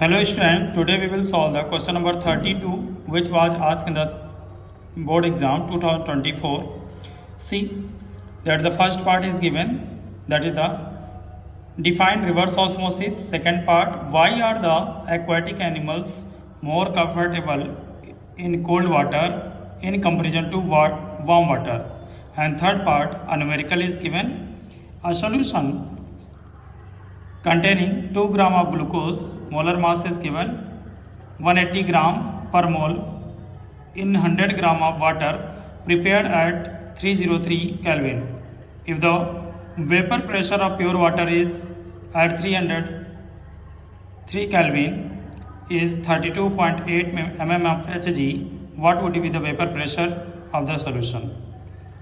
Hello student, today we will solve the question number 32 which was asked in the board exam 2024. See that the first part is given, that is the define reverse osmosis. Second part, why are the aquatic animals more comfortable in cold water in comparison to warm water. And third part, a numerical is given, a solution containing 2 gram of glucose, molar mass is given 180 gram per mole in 100 gram of water prepared at 303 Kelvin. If the vapor pressure of pure water is at 303 Kelvin is 32.8 mm of Hg, what would be the vapor pressure of the solution?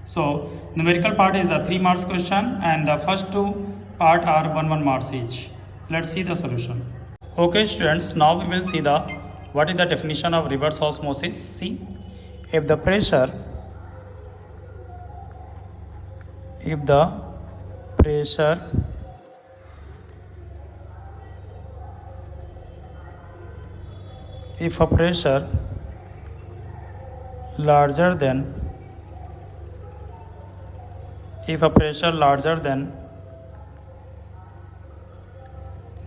So numerical part is the 3 marks question and the first two part are 1 marks each. Let's see the solution. Okay students, now we will see the what is the definition of reverse osmosis. See, if the pressure if a pressure larger than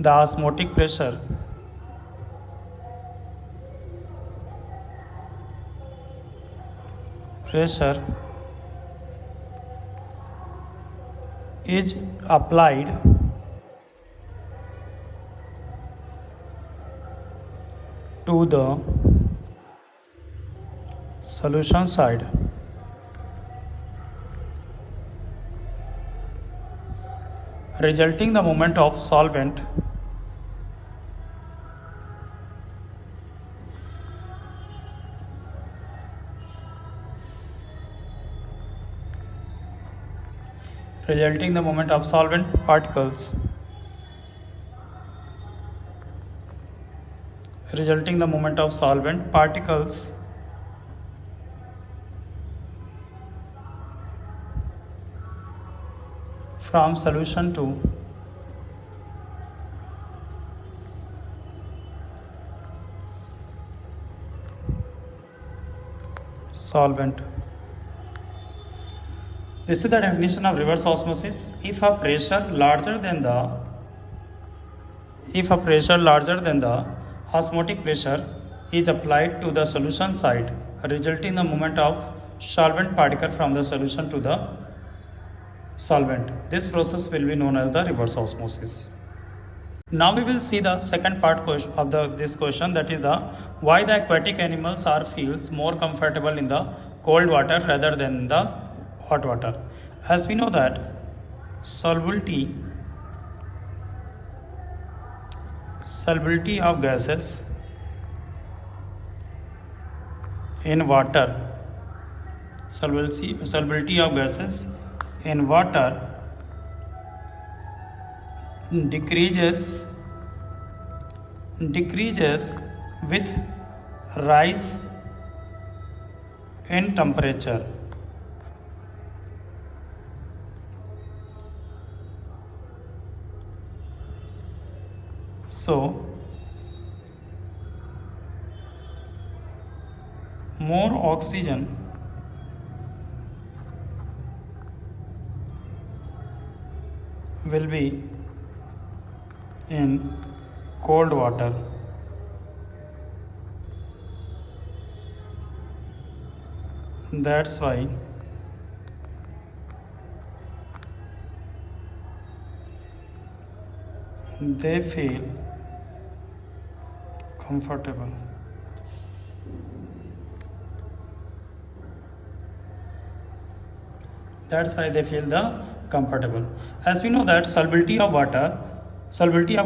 the osmotic pressure is applied to the solution side, resulting the movement of solvent particles from solution to solvent. This is the definition of reverse osmosis. If a pressure larger than the osmotic pressure is applied to the solution side, resulting in the movement of solvent particle from the solution to the solvent. This process will be known as the reverse osmosis. Now we will see the second part of this question, that is the why the aquatic animals feels more comfortable in the cold water rather than the hot water. As we know that solubility of gases in water decreases with rise in temperature. So more oxygen will be in cold water. That's why they feel comfortable. That's why they feel the comfortable. As we know that solubility of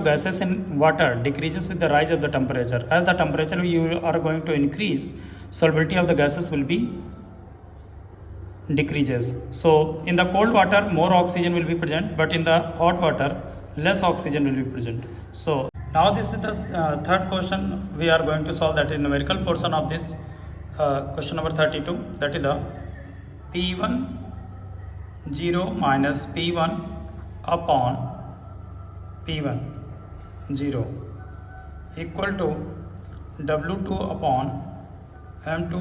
gases in water decreases with the rise of the temperature. As the temperature you are going to increase, solubility of the gases will be decreases. So in the cold water more oxygen will be present, but in the hot water less oxygen will be present. So now this is the third question we are going to solve, that is numerical portion of this question number 32, that is the P1 0 minus P1 upon P1 0 equal to W2 upon M2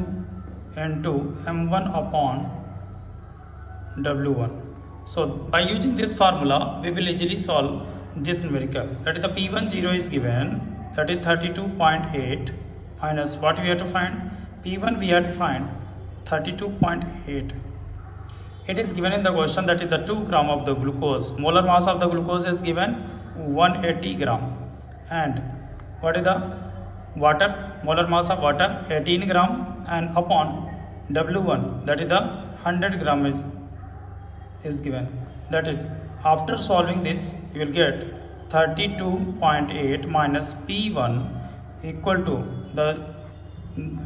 into M1 upon W1. So by using this formula, we will easily solve this numerical. That is the P10 is given, that is 32.8 minus what we have to find? P1 we have to find 32.8. It is given in the question, that is the 2 gram of the glucose. Molar mass of the glucose is given 180 gram. And what is the water? Molar mass of water 18 gram, and upon W1, that is the 100 gram is given. That is, after solving this, you will get 32.8 minus P1 equal to the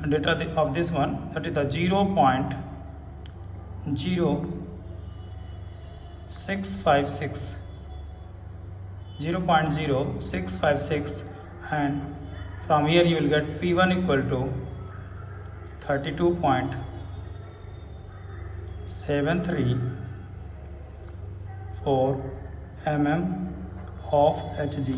data of this one, that is the 0.0656, and from here you will get P1 equal to 32.734 mm of Hg.